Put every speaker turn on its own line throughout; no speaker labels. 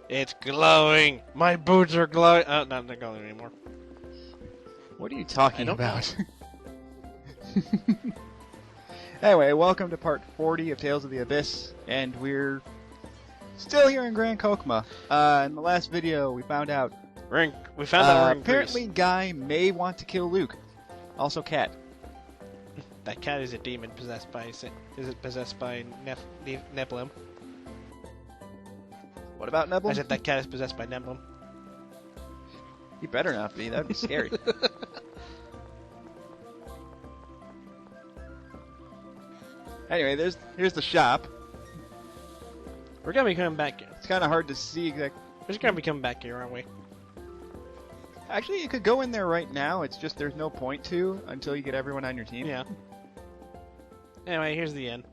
It's glowing. My boots are glowing. Oh, not they're glowing anymore.
What are you talking
I don't
about? Anyway, welcome to part 40 of Tales of the Abyss, and we're still here in Grand Kokma. In the last video, we found out
We found out we're in
apparently
Greece.
Guy may want to kill Luke. Also, Cat.
That cat is a demon possessed by. Is it possessed by Nebulum?
What about Nebel?
I said that cat is possessed by Nebulum.
He better not be. That'd be scary. Anyway, here's the shop.
We're gonna be coming back here.
It's kind of hard to see exactly.
We're just gonna be coming back here, aren't we?
Actually, you could go in there right now. It's just there's no point to until you get everyone on your team.
Yeah. Anyway, here's the end.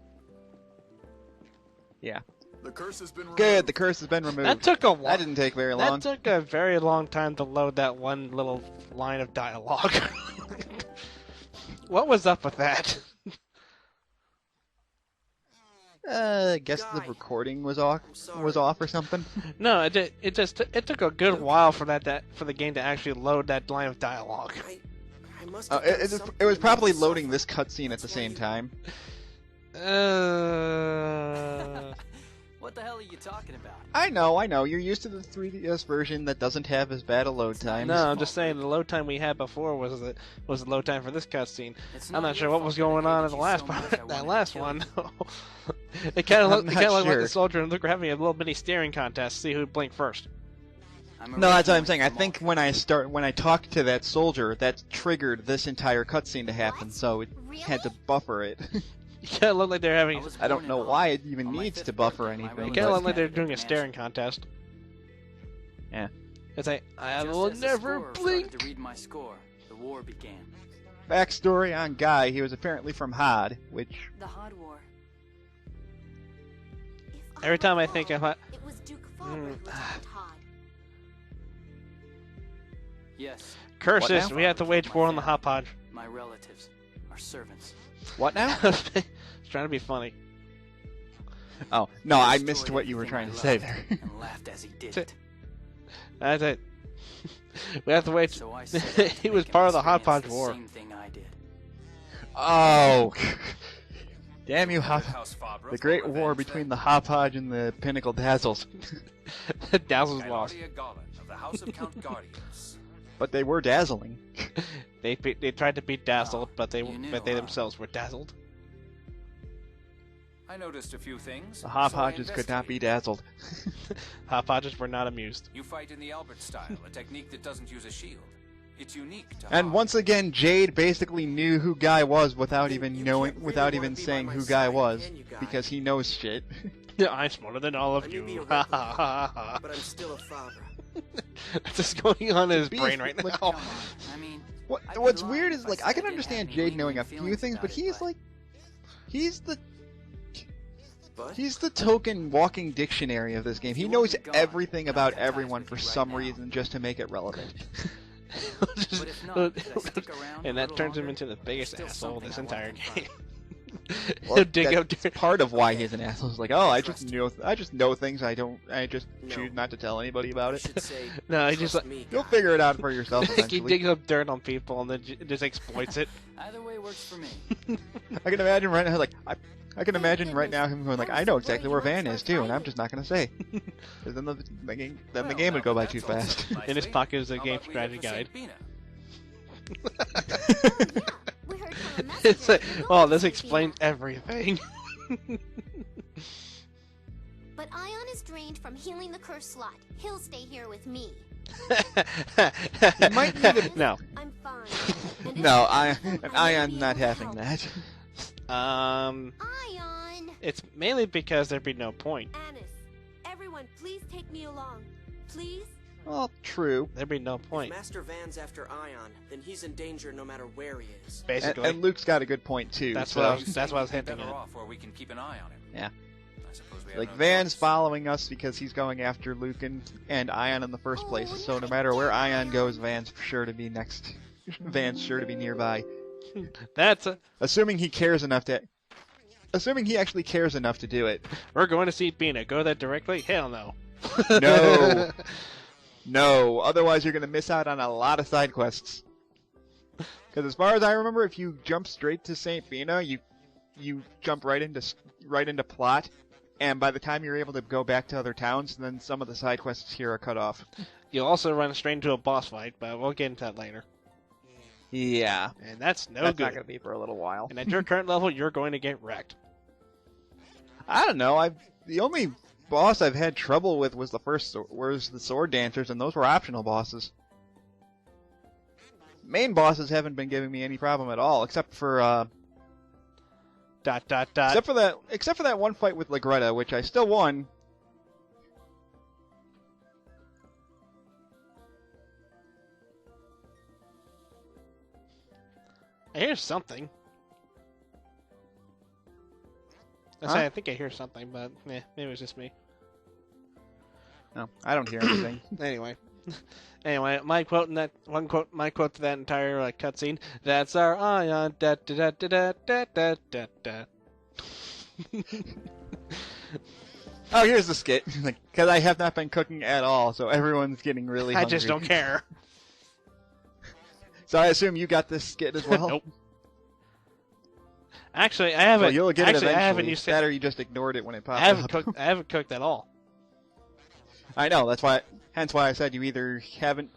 Yeah.
The curse has been removed.
Good. The curse has been removed.
That took a while.
That didn't take very long.
That took a very long time to load that one little line of dialogue. What was up with that?
I guess the recording was off or something.
No, it took a good while for for the game to actually load that line of dialogue.
I must have done
It
something
was probably
to
loading
suffer.
this cutscene at the same time.
What the hell are you talking about?
I know. You're used to the 3DS version that doesn't have as bad a load time.
No, I'm just saying the load time we had before was the load time for this cutscene. I'm not sure what was going on in the last part, that last one. It kind of
I'm
looked
not
like
sure.
the soldier and Luke were having a little mini staring contest to see who'd blink first.
No, that's what I'm saying. I think when I talk to that soldier, that triggered this entire cutscene to happen, so it had to buffer it.
It kind of looked like they're having.
I don't know why it even needs to buffer anything.
It kind of
but-
looked like they're doing a staring contest.
Yeah.
It's like I
Just
will
as the
never
scorer
blink.
started to read my score, the war began.
Backstory on Guy, he was apparently from Hod, which...
The Hod War.
Every time I think of
it was Duke Falber who attacked Hod.
Yes,
curses,
now?
we have to wage war on the hot podge.
my relatives, our servants.
What now?
It's trying to be funny.
Oh, no, I
Destroyed
missed what you were
everything
trying
I
to say
loved
there.
and laughed as he did
That's
it.
That's it. We have to wait.
So I set out to
He was
make
part
him
of the hot
experience
podge
the
war.
Same thing I did.
Oh! Damn you,
Good
Hop...
House Fabra
The
for
great
revenge,
war
then.
between the Hopodge and the Pinnacle Dazzles.
Dazzle's lost.
Gylardia Gauntlet of the House of Count Guardians.
But they were dazzling.
They tried to beat Dazzled, but they
You knew,
themselves were dazzled.
I noticed a few things.
The
so I
Hopodges could not be
investigated.
dazzled.
Hot podges were not amused.
You fight in the Albert style, a technique that doesn't use a shield. It's unique to
And
Hoth.
once again, Jade basically knew who Guy was without
You
even
can't
knowing,
really
without
wanna
even
be by
saying
my
who Guy
side,
was,
can you, Guy?
because he knows shit.
I'm smarter than all of
I may
you.
be a
Ha
rebel,
ha ha ha.
but I'm still a Fabra.
That's just going on in his
Be
brain
a-
right
like,
now.
Come on, I mean, I'd be
What's
lying
weird
if
is,
I
like,
said
I
I
can
didn't
understand
have
Jade
any
knowing a
lingering
few
feelings
things, but
about it,
he's
but-
like,
But
he's the token walking dictionary of this game. He
You
knows
wouldn't have gone,
everything
and
about
I'm baptized
everyone
with
for
you right
some
now.
reason just to make it relevant.
Just-
But if not, should I stick around
and
a
that
little
turns him
longer?
into the biggest
There's still
asshole this
something I
entire
want to
game.
Well,
He'll dig up
that's
dirt.
part of why he's an asshole. He's like, oh, I just
Trust
know things. I just
No.
choose not to tell anybody about
I
it.
should say,
No, he just
trust
like
me,
You'll
Guy.
figure it out for yourself
he
eventually.
digs up dirt on people and then just exploits it.
Either way works for me.
I can imagine right now, like, I can imagine right now him going like, I know exactly where Van is too, and I'm just not gonna say. 'Cause then the game would go by too fast.
In his pocket is a game strategy guide.
We heard from a messenger
It's like,
that you're
oh,
going
this
to
explains
Athena.
everything.
But Ion is drained from healing the curse slot. He'll stay here with me.
You might need a...
No.
I'm fine. And if
No,
you're helpful,
an
I may
Ion's
be
not
able to
having
help.
that.
Ion!
It's mainly because there'd be no point.
Anis, everyone, please take me along. Please?
Well, true.
There'd be no
If
point.
Master Van's after Ion, then he's in danger no matter where he is.
Basically,
And Luke's got a good point too.
That's
so,
what I was hinting
better
at.
off where we can keep an eye on him.
Yeah.
I suppose we have
like
no
Van's
choice.
following us because he's going after Luke and Ion in the first place. So no matter where Ion goes, Van's sure to be next. Van's sure to be nearby.
That's a,
Assuming he cares enough to. Assuming he actually cares enough to do it.
we're going to see Bina. Go there directly? Hell no.
No. No. Otherwise, you're going to miss out on a lot of side quests. Because as far as I remember, if you jump straight to St. Fina, you jump right into plot, and by the time you're able to go back to other towns, then some of the side quests here are cut off.
You'll also run straight into a boss fight, but we'll get into that later.
Yeah.
And that's
That's
good.
not going to be for a little while.
And at your current level, you're going to get wrecked.
I don't know. The only boss I've had trouble with was the sword dancers, and those were optional bosses. Main bosses haven't been giving me any problem at all, except for except for that one fight with Lagretta, which I still won.
I hear something.
Huh?
I think I hear something, but maybe it was just me.
No, I don't hear anything.
Anyway, my quote to that entire cutscene. That's our Ion. Da da da da da da da da.
Oh, here's the skit. Because I have not been cooking at all, so everyone's getting really hungry.
I just don't care.
So I assume you got this skit as well?
Nope. Actually, I haven't.
Well, you'll get it eventually.
I haven't used
that, or you just ignored it when it popped up.
I haven't cooked at all.
I know. That's why. Hence why I said you either haven't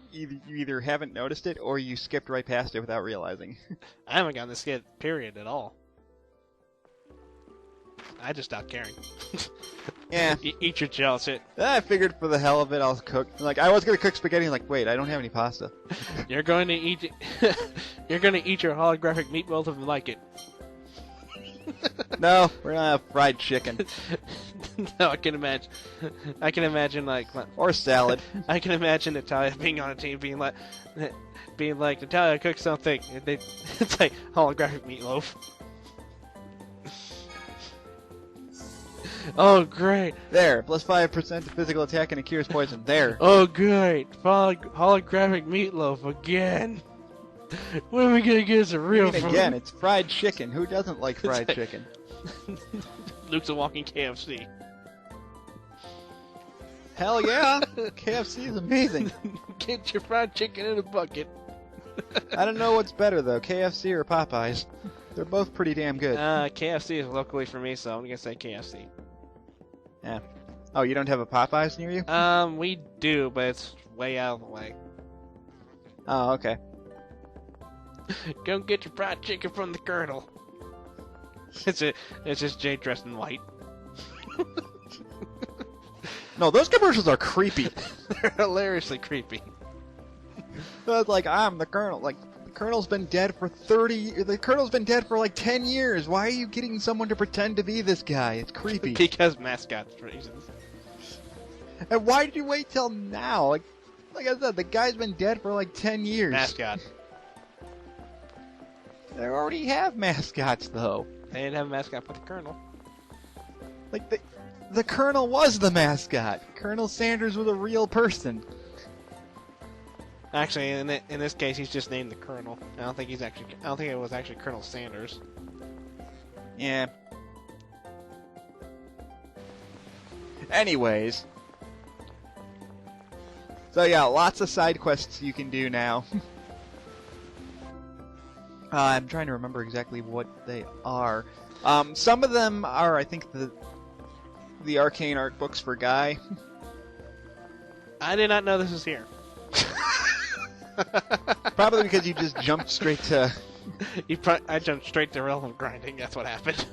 noticed it, or you skipped right past it without realizing.
I haven't gotten the skit period at all. I just stopped caring.
Yeah.
Eat your gel shit.
Then I figured for the hell of it, I'll cook. I was gonna cook spaghetti. Wait, I don't have any pasta.
You're going to eat. You're going to eat your holographic meatballs if you like it.
No, we're gonna have fried chicken.
No, I can imagine
or salad.
I can imagine Natalia being on a team, being like, Natalia, cook something. It's like holographic meatloaf. Oh, great.
There, plus 5% to physical attack and it cures poison. There.
Oh, great. Holographic meatloaf again. When are we going to get us a real food?
Again, it's fried chicken. Who doesn't like fried chicken?
Luke's a walking KFC.
Hell yeah. KFC is amazing.
Get your fried chicken in a bucket.
I don't know what's better, though, KFC or Popeyes. They're both pretty damn good.
KFC is locally for me, so I'm going to say KFC.
Yeah. Oh, you don't have a Popeyes near you?
We do, but it's way out of the way.
Oh, okay.
Go get your fried chicken from the Colonel. It's just Jay dressed in white.
No, those commercials are creepy.
They're hilariously creepy.
It's like, I'm the Colonel. The Colonel's been dead for 10 years. Why are you getting someone to pretend to be this guy? It's creepy.
Because mascots reasons.
And why did you wait till now? Like I said, the guy's been dead for 10 years.
Mascot.
They already have mascots, though.
They didn't have a mascot for the Colonel.
The Colonel was the mascot. Colonel Sanders was a real person.
Actually, in this case, he's just named the Colonel. I don't think it was actually Colonel Sanders.
Yeah. Anyways. So yeah, lots of side quests you can do now. I'm trying to remember exactly what they are. Some of them are, I think, the arcane art books for Guy.
I did not know this was here.
Probably because you just jumped straight to...
I jumped straight to relevant grinding, that's what happened.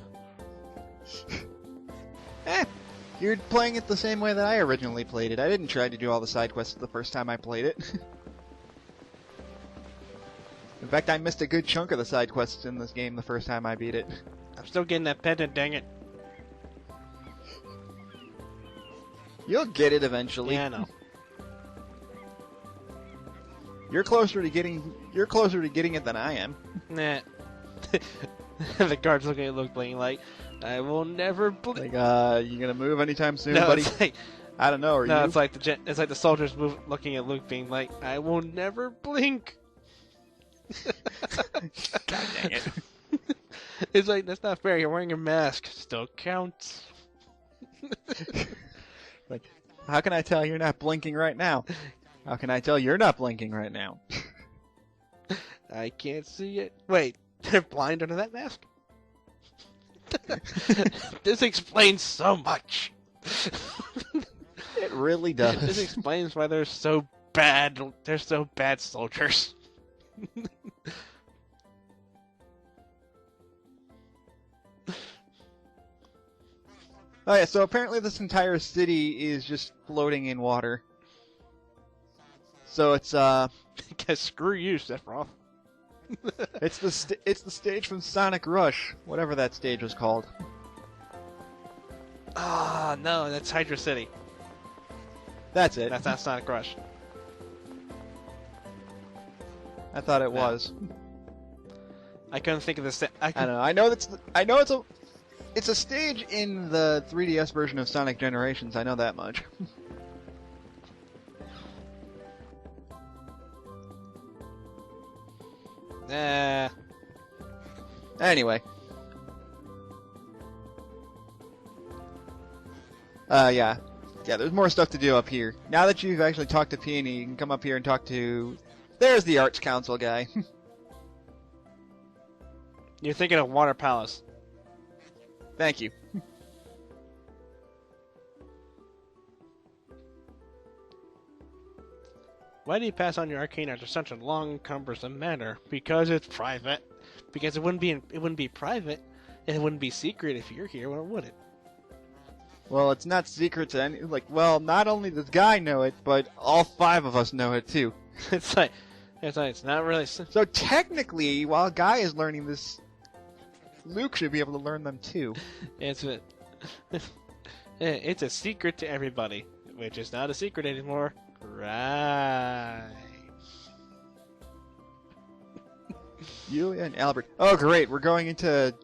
You're playing it the same way that I originally played it. I didn't try to do all the side quests the first time I played it. In fact, I missed a good chunk of the side quests in this game the first time I beat it.
I'm still getting that pendant, dang it.
You'll get it eventually.
Yeah, I know.
You're closer to getting it than I am.
Nah. The guard's looking at Luke blinking like, I will never blink.
You gonna move anytime soon,
No,
buddy?
it's like,
I don't know. Are you?
it's like the soldiers looking at Luke being like, I will never blink.
God dang it.
It's like, that's not fair. You're wearing a mask. Still counts.
How can I tell you're not blinking right now? How can I tell you're not blinking right now?
I can't see it. Wait, they're blind under that mask? This explains so much.
It really does.
This explains why they're so bad. They're so bad soldiers.
Oh yeah, so apparently this entire city is just floating in water. So it's
Guess screw you, Sephiroth.
it's the stage from Sonic Rush, whatever that stage was called.
Ah, no, that's Hydra City.
That's it.
That's not Sonic Rush.
I thought it was.
I couldn't think of the.
I don't know. I know it's a stage in the 3DS version of Sonic Generations. I know that much. Anyway. Yeah. Yeah, there's more stuff to do up here. Now that you've actually talked to Peony, you can come up here and talk to... There's the Arts Council guy.
You're thinking of Water Palace.
Thank you.
Why do you pass on your arcane after such a long, cumbersome manner? Because it's private. Because it wouldn't be private, and it wouldn't be secret if you're here, well, would it?
Well, it's not secret to any... well, not only does Guy know it, but all 5 of us know it, too.
It's not really...
So technically, while Guy is learning this, Luke should be able to learn them, too.
It's a secret to everybody, which is not a secret anymore. Right.
Yulia and Albert. Oh, great! We're going into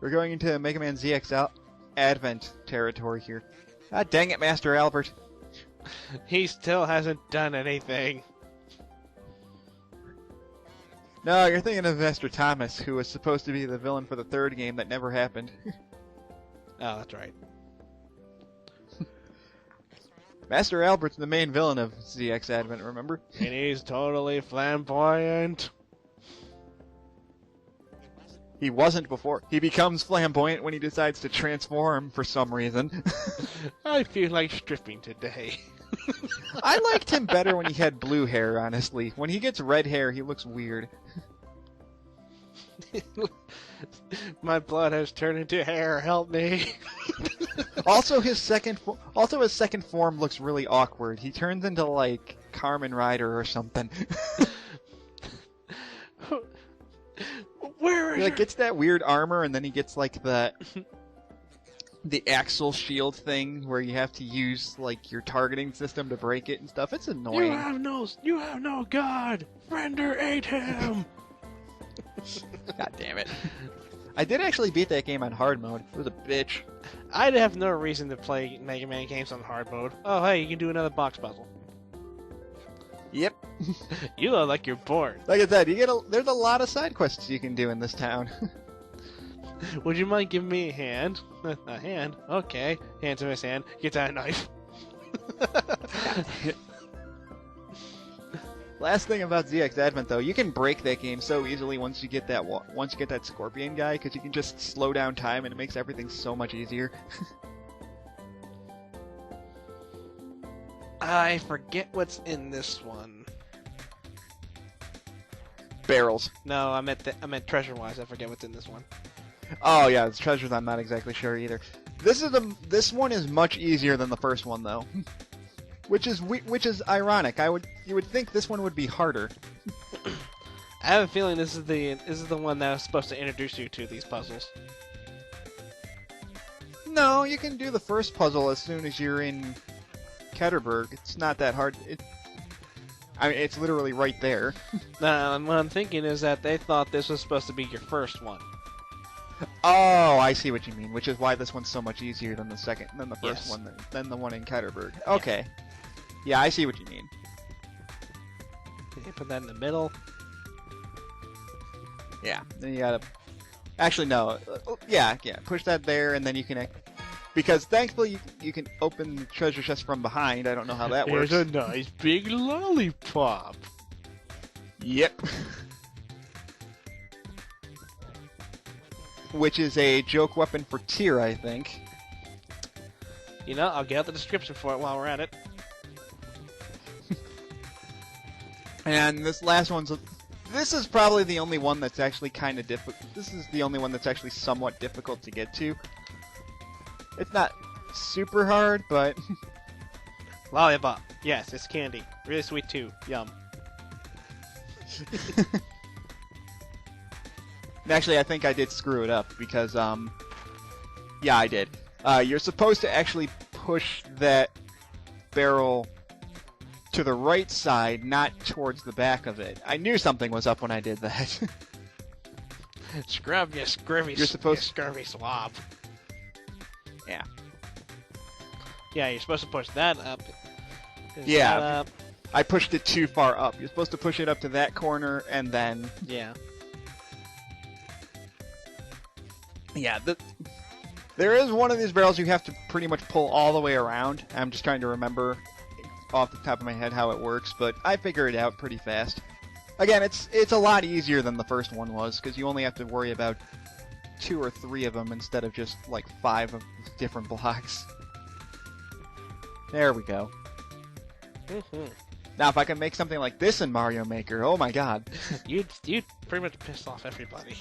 Mega Man ZX Advent territory here. Ah, dang it, Master Albert.
He still hasn't done anything.
No, you're thinking of Master Thomas, who was supposed to be the villain for the 3rd game that never happened.
Oh, that's right.
Master Albert's the main villain of ZX Advent, remember?
And he's totally flamboyant.
He wasn't before. He becomes flamboyant when he decides to transform for some reason.
I feel like stripping today.
I liked him better when he had blue hair, honestly. When he gets red hair, he looks weird.
My blood has turned into hair. Help me.
Also, his second form looks really awkward. He turns into like Carmen Rider or something.
Where
He gets that weird armor, and then he gets like the axle shield thing where you have to use like your targeting system to break it and stuff. It's annoying.
You have no god. Render ate him.
God damn it. I did actually beat that game on hard mode. It was a bitch.
I'd have no reason to play Mega Man games on hard mode. Oh, hey, you can do another box puzzle.
Yep.
You look like you're bored.
Like I said, there's a lot of side quests you can do in this town.
Would you mind giving me a hand? A hand? Okay. Hands in his hand. Gets out a knife.
Last thing about ZX Advent, though, you can break that game so easily once you get that Scorpion guy, because you can just slow down time and it makes everything so much easier.
I forget what's in this one.
Barrels.
No, I meant treasure-wise. I forget what's in this one.
Oh yeah, the treasures I'm not exactly sure either. This one is much easier than the first one though, which is ironic. You would think this one would be harder.
I have a feeling this is the one that was supposed to introduce you to these puzzles.
No, you can do the first puzzle as soon as you're in Ketterberg. It's not that hard. It's literally right there.
What I'm thinking is that they thought this was supposed to be your first one.
Oh, I see what you mean. Which is why this one's so much easier than the first
Yes.
one, than the one in Ketterberg. Okay. Yeah, I see what you mean.
Okay, put that in the middle.
Yeah. Then you gotta. Actually, no. Yeah. Push that there, and then you can Because thankfully you can open the treasure chest from behind. I don't know how that works.
Here's a nice big lollipop.
Yep. Which is a joke weapon for Tyr, I think.
You know, I'll get out the description for it while we're at it.
And this last one's... This is probably the only one that's actually kind of difficult. This is the only one that's actually somewhat difficult to get to. It's not super hard, but...
Lollipop. Yes, it's candy. Really sweet too. Yum.
And actually, I think I did screw it up because, yeah, I did. You're supposed to actually push that barrel to the right side, not towards the back of it. I knew something was up when I did that.
Scrub, you scurvy,
You're supposed-
you scurvy swab.
Yeah.
Yeah, you're supposed to push that up.
Yeah.
That up.
I pushed it too far up. You're supposed to push it up to that corner, and then...
Yeah.
Yeah, there is one of these barrels you have to pretty much pull all the way around. I'm just trying to remember off the top of my head how it works, but I figure it out pretty fast. Again, it's a lot easier than the first one was, because you only have to worry about 2 or 3 of them instead of just like 5 of different blocks. There we go. Now, if I can make something like this in Mario Maker, oh my god.
You'd pretty much piss off everybody.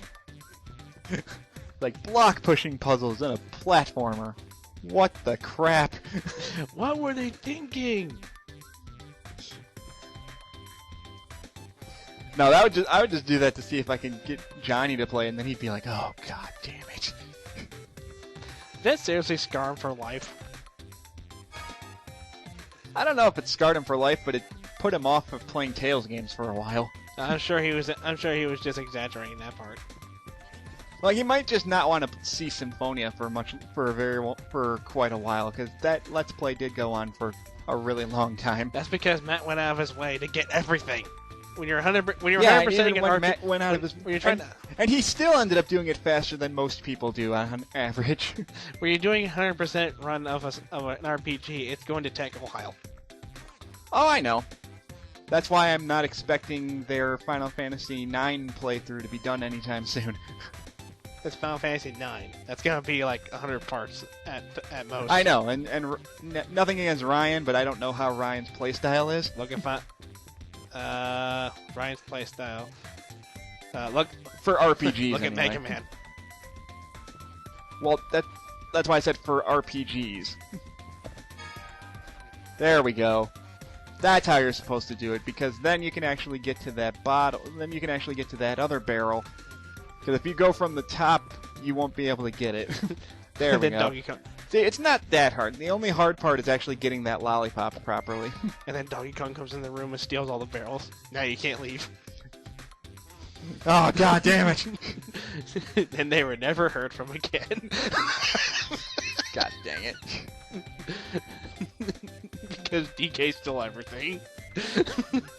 Like block pushing puzzles in a platformer. What the crap?
What were they thinking?
No, I would just do that to see if I can get Johnny to play, and then he'd be like, "Oh god damn it!"
That seriously scar him for life.
I don't know if it scarred him for life, but it put him off of playing Tales games for a while.
I'm sure he was just exaggerating that part.
Like he might just not want to see Symphonia for quite a while, because that Let's Play did go on for a really long time.
That's because Matt went out of his way to get everything. When you're 100%, when you're
Yeah,
100%
even when Matt went out of his,
when you're trying to,
and he still ended up doing it faster than most people do on average.
when you're doing 100% run of an RPG, it's going to take a while.
Oh, I know. That's why I'm not expecting their Final Fantasy IX playthrough to be done anytime soon.
It's Final Fantasy IX. That's gonna be like 100 parts at most.
I know, and nothing against Ryan, but I don't know how Ryan's playstyle is.
Look at Ryan's playstyle. Look
For RPGs,
look at
anyway.
Mega Man.
Well, that's why I said for RPGs. There we go. That's how you're supposed to do it, because then you can actually get to that bottle. Then you can actually get to that other barrel. Because if you go from the top, you won't be able to get it. There we
then
go.
Donkey Kong,
See, it's not that hard. The only hard part is actually getting that lollipop properly.
and then Donkey Kong comes in the room and steals all the barrels. Now you can't leave.
Oh, god damn it!
And they were never heard from again.
God dang it.
Because DK stole everything.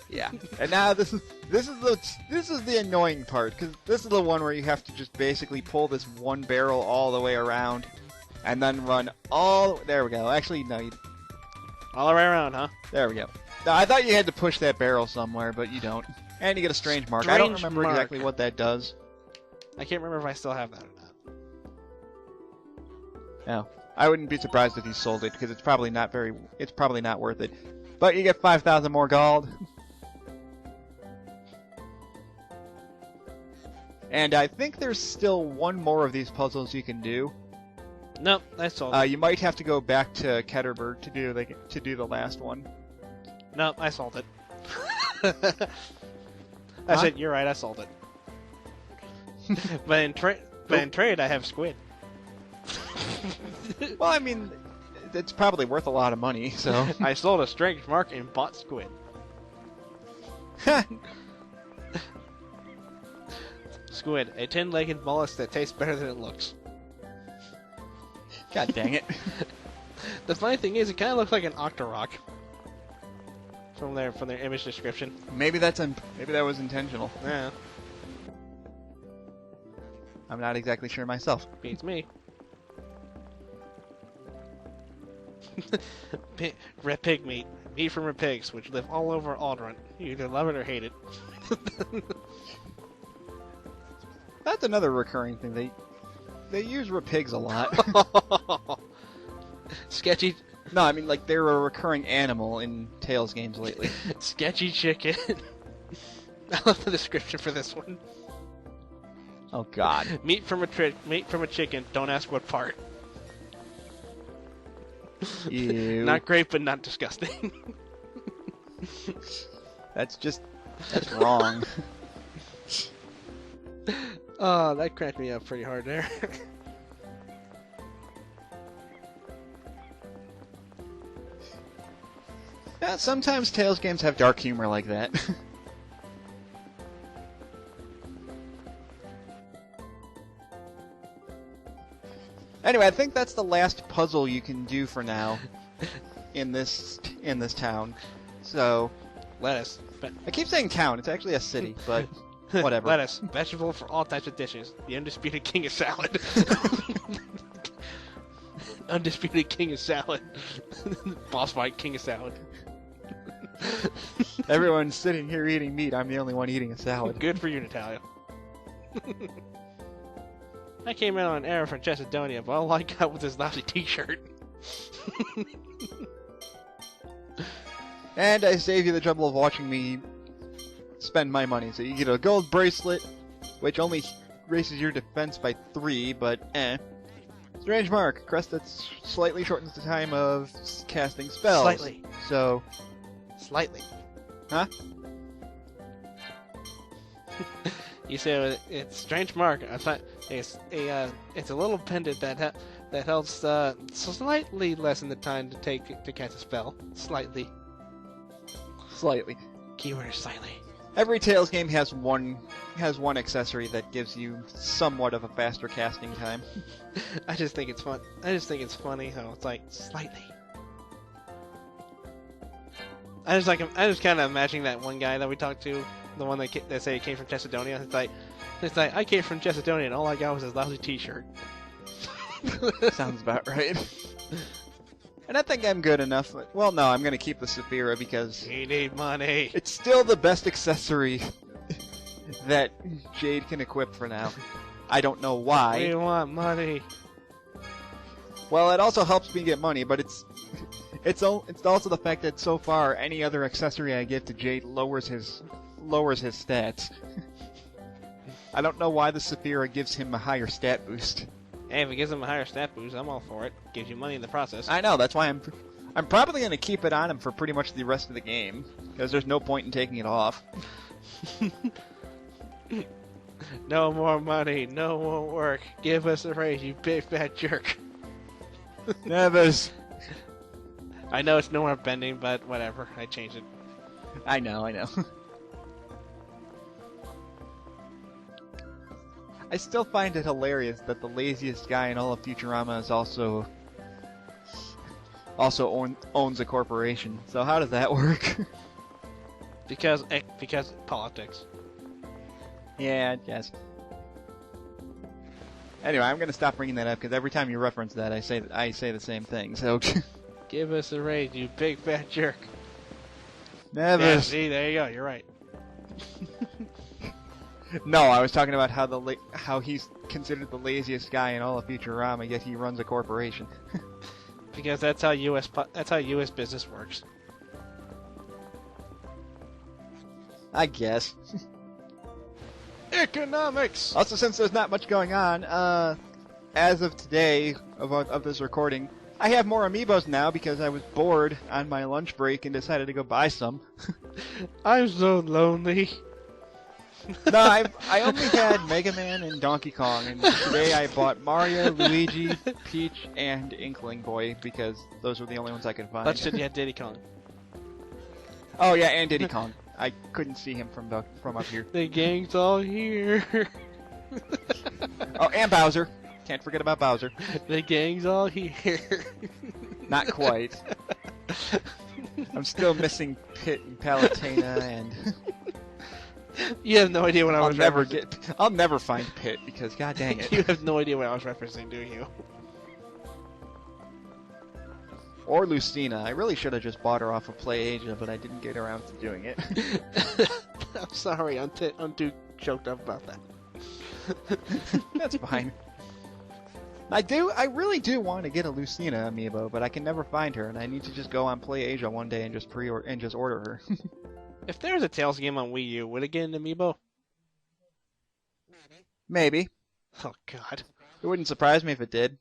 Yeah. And now this is the annoying part, because this is the one where you have to just basically pull this one barrel all the way around, and then run all. There we go. Actually, no.
All the way around, huh?
There we go. No, I thought you had to push that barrel somewhere, but you don't. And you get a strange mark. I don't
Strange
remember
mark.
exactly what that does.
I can't remember if I still have that or not.
No. I wouldn't be surprised if he sold it, because it's probably not worth it. But you get 5,000 more gold. And I think there's still one more of these puzzles you can do.
Nope, I sold it.
You might have to go back to Ketterberg to do the last one.
Nope, I sold it. I said, you're right, I sold it. But in trade, I have squid.
Well, I mean, it's probably worth a lot of money, so...
I sold a strange mark and bought squid. Squid, a 10-legged mollusk that tastes better than it looks.
God dang it.
The funny thing is, it kind of looks like an octorok. From their image description.
Maybe that was intentional.
Yeah,
I'm not exactly sure myself.
beats me. Red pig meat. Meat from red pigs, which live all over Alderaan. You either love it or hate it.
That's another recurring thing. They use pigs a lot.
Sketchy.
No, I mean like they're a recurring animal in Tales games lately.
Sketchy chicken. I love the description for this one.
Oh God.
Meat from a chicken. Don't ask what part.
Ew.
Not great, but not disgusting.
That's wrong.
Oh, that cracked me up pretty hard there.
Yeah, sometimes Tales games have dark humor like that. Anyway, I think that's the last puzzle you can do for now in this town. So,
Lettuce.
I keep saying town. It's actually a city, but whatever.
Lettuce. Vegetable for all types of dishes. The undisputed king of salad. Undisputed king of salad. Boss fight king of salad.
Everyone's sitting here eating meat. I'm the only one eating a salad.
Good for you, Natalia. I came in on an error from Chesadonia, but all I got was this lousy t-shirt.
And I save you the trouble of watching me spend my money. So you get a gold bracelet, which only raises your defense by 3, but Strange mark. Crest that slightly shortens the time of casting spells.
Slightly.
So,
Slightly.
huh?
You say it's strange mark. I thought it's a little pendant that helps slightly lessen the time to cast a spell. Slightly.
Slightly.
Keyword is slightly.
Every Tales game has one accessory that gives you somewhat of a faster casting time.
I just think it's fun. I just think it's funny how it's like slightly. I just kind of imagining that one guy that we talked to, the one that say he came from Chesadonia. It's like I came from Chesadonia and all I got was this lousy T-shirt.
Sounds about right. And I think I'm good enough. Well, no, I'm gonna keep the Saphira because
You need money.
it's still the best accessory that Jade can equip for now. I don't know why.
We want money.
Well, it also helps me get money, but it's also the fact that so far any other accessory I give to Jade lowers his stats. I don't know why the Saphira gives him a higher stat boost.
Hey, if it gives him a higher stat boost, I'm all for it. Gives you money in the process.
I know, that's why I'm probably going to keep it on him for pretty much the rest of the game, because there's no point in taking it off.
No more money, no more work. Give us a raise, you big fat jerk.
Nevers.
I know it's no more bending, but whatever. I changed it.
I know. I still find it hilarious that the laziest guy in all of Futurama is also owns a corporation. So how does that work?
Because politics.
Yeah, I guess. Anyway, I'm gonna stop bringing that up because every time you reference that, I say the same thing. So
Give us a raise, you big fat jerk.
never.
Yeah, see, there you go. You're right.
No, I was talking about how he's considered the laziest guy in all of Futurama, yet he runs a corporation.
Because that's how U.S. business works.
I guess.
Economics.
Also, since there's not much going on, as of today of this recording, I have more amiibos now because I was bored on my lunch break and decided to go buy some.
I'm so lonely.
No, I only had Mega Man and Donkey Kong, and today I bought Mario, Luigi, Peach, and Inkling Boy because those were the only ones I could find.
Let's say you had Diddy Kong.
Oh yeah, and Diddy Kong. I couldn't see him from up here.
The gang's all here.
Oh, and Bowser. Can't forget about Bowser.
The gang's all here.
Not quite. I'm still missing Pit and Palutena, and
You have no idea what I was
I'll never find Pit because god dang it.
You have no idea what I was referencing, do you?
Or Lucina. I really should have just bought her off of PlayAsia, but I didn't get around to doing it.
I'm sorry, I'm too choked up about that.
That's fine. I really do want to get a Lucina amiibo, but I can never find her, and I need to just go on PlayAsia one day and just order her.
If there was a Tails game on Wii U, would it get an amiibo?
Maybe.
Oh God.
It wouldn't surprise me if it did.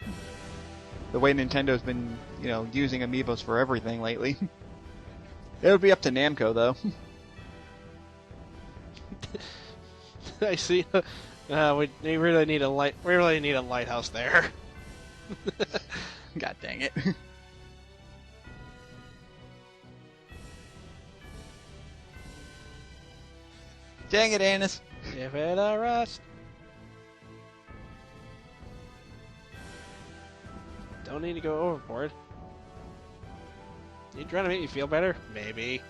The way Nintendo's been, using amiibos for everything lately. It would be up to Namco, though.
I see. We really need a light. We really need a lighthouse there.
God dang it. Dang it, Annis.
Give it a rest. Don't need to go overboard. You trying to make me feel better? Maybe.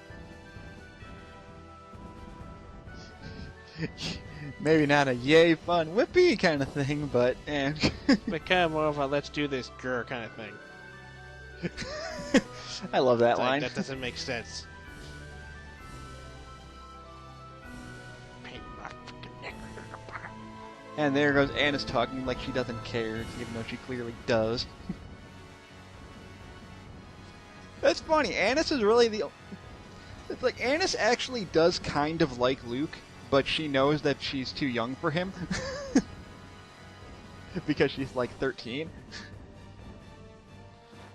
Maybe not a yay fun whippy kind of thing, but
But kind of more of a let's do this grr kind of thing.
I love that
It's like,
line.
that doesn't make sense. Paint my freaking neck.
And there goes Annis talking like she doesn't care, even though she clearly does. That's funny. Annis is really it's like Annis actually does kind of like Luke, but she knows that she's too young for him. Because she's like 13.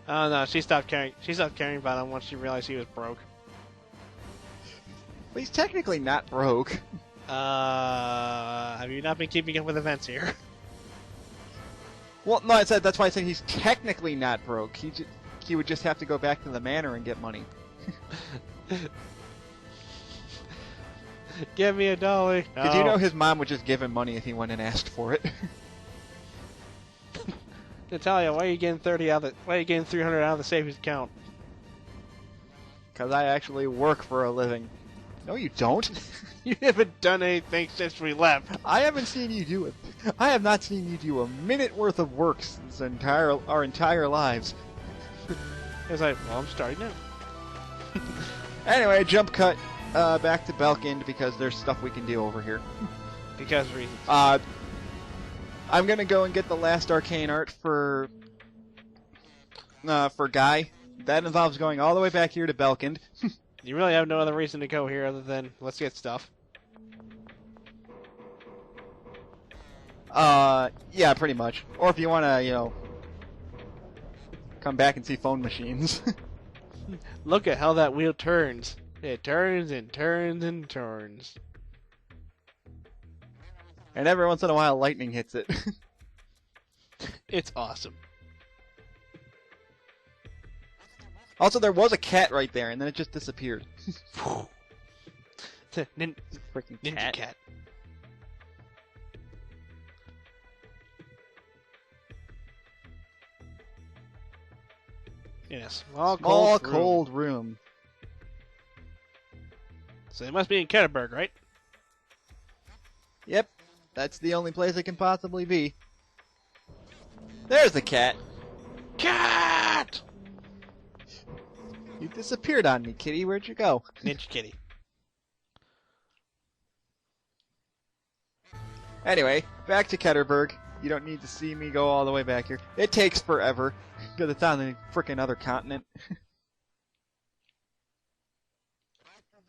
Oh no, she stopped caring. She stopped caring about him once she realized he was broke.
But he's technically not broke.
Have you not been keeping up with events here?
Well, no, that's why I said he's technically not broke. He would just have to go back to the manor and get money.
Give me a dolly.
Did you know his mom would just give him money if he went and asked for it?
Natalia, why are you getting 300 out of the savings account?
Because I actually work for a living. No, you don't.
You haven't done anything since we left.
I haven't seen you do it. I have not seen you do a minute worth of work since our entire lives.
It's like, well, I'm starting now.
Anyway, jump cut back to Belkind because there's stuff we can do over here.
Because reasons.
I'm gonna go and get the last arcane art for Guy. That involves going all the way back here to Belkind.
You really have no other reason to go here other than let's get stuff.
Yeah, pretty much. Or if you wanna, come back and see phone machines.
Look at how that wheel turns. It turns and turns and turns.
And every once in a while, lightning hits it.
It's awesome.
Also, there was a cat right there, and then it just disappeared. Freaking
Ninja cat. In a small
cold room.
So it must be in Ketterberg, right?
Yep, that's the only place it can possibly be. There's the cat.
Cat!
You disappeared on me, kitty. Where'd you go?
Ninja kitty.
Anyway, back to Ketterberg. You don't need to see me go all the way back here. It takes forever, because it's on the frickin' other continent.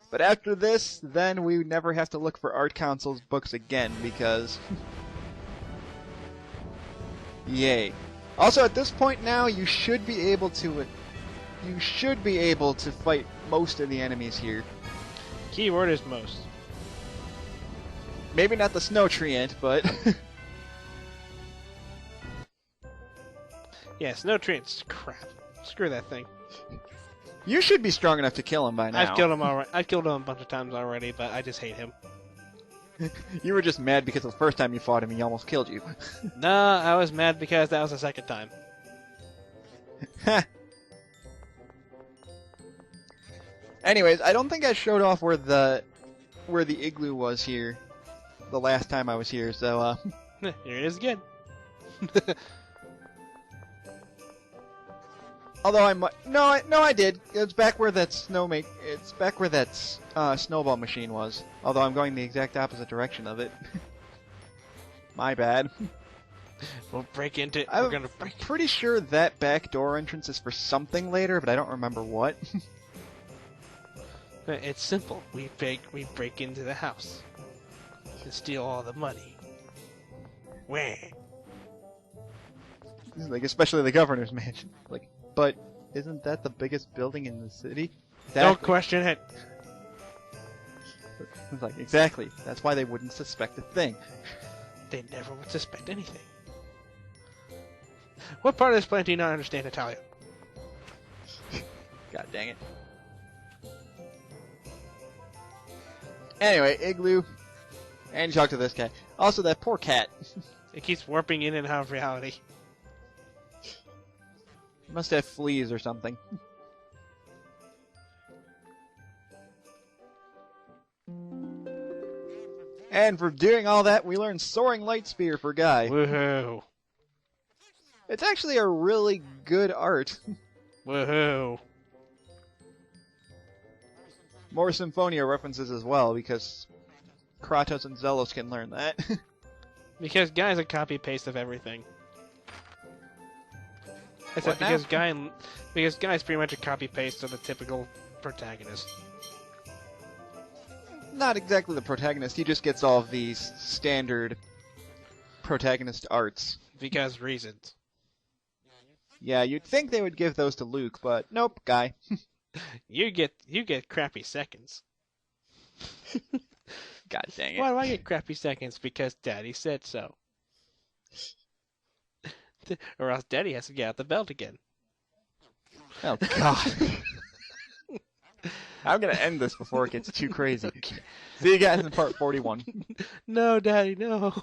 But after this, then we never have to look for Art Council's books again, because... Yay. Also, at this point now, you should be able to fight most of the enemies here.
Keyword is most.
Maybe not the Snow Treant, but...
Yeah, Snow Treant's crap. Screw that thing.
You should be strong enough to kill him by now.
I've killed him already. I've killed him a bunch of times already, but I just hate him.
You were just mad because the first time you fought him, he almost killed you.
Nah, I was mad because that was the second time.
Anyways, I don't think I showed off where the igloo was here the last time I was here, so
Here it is again.
Although I did. It's back where that It's back where that snowball machine was. Although I'm going the exact opposite direction of it. My bad.
We'll break into.
I'm pretty sure that back door entrance is for something later, but I don't remember what.
It's simple. We break into the house and steal all the money. Where?
Like, especially the governor's mansion. Like, but isn't that the biggest building in the city? Exactly.
Don't question it.
It's like, exactly. That's why they wouldn't suspect a thing.
They never would suspect anything. What part of this plan do you not understand, Natalia?
God dang it. Anyway, Igloo. And you talk to this guy. Also, that poor cat.
It keeps warping in and out of reality.
Must have fleas or something. And for doing all that, we learn Soaring Light Spear for Guy.
Woohoo!
It's actually a really good art.
Woohoo!
More Symphonia references as well, because Kratos and Zelos can learn that.
Because Guy's a copy-paste of everything. Except because Guy's pretty much a copy-paste of the typical protagonist.
Not exactly the protagonist, he just gets all of these standard protagonist arts.
Because reasons.
Yeah, you'd think they would give those to Luke, but nope, Guy.
You get crappy seconds.
God dang it.
Why do I get crappy seconds? Because Daddy said so. Or else Daddy has to get out the belt again.
Oh, God. I'm gonna end this before it gets too crazy. See you guys in part 41.
No, Daddy, no.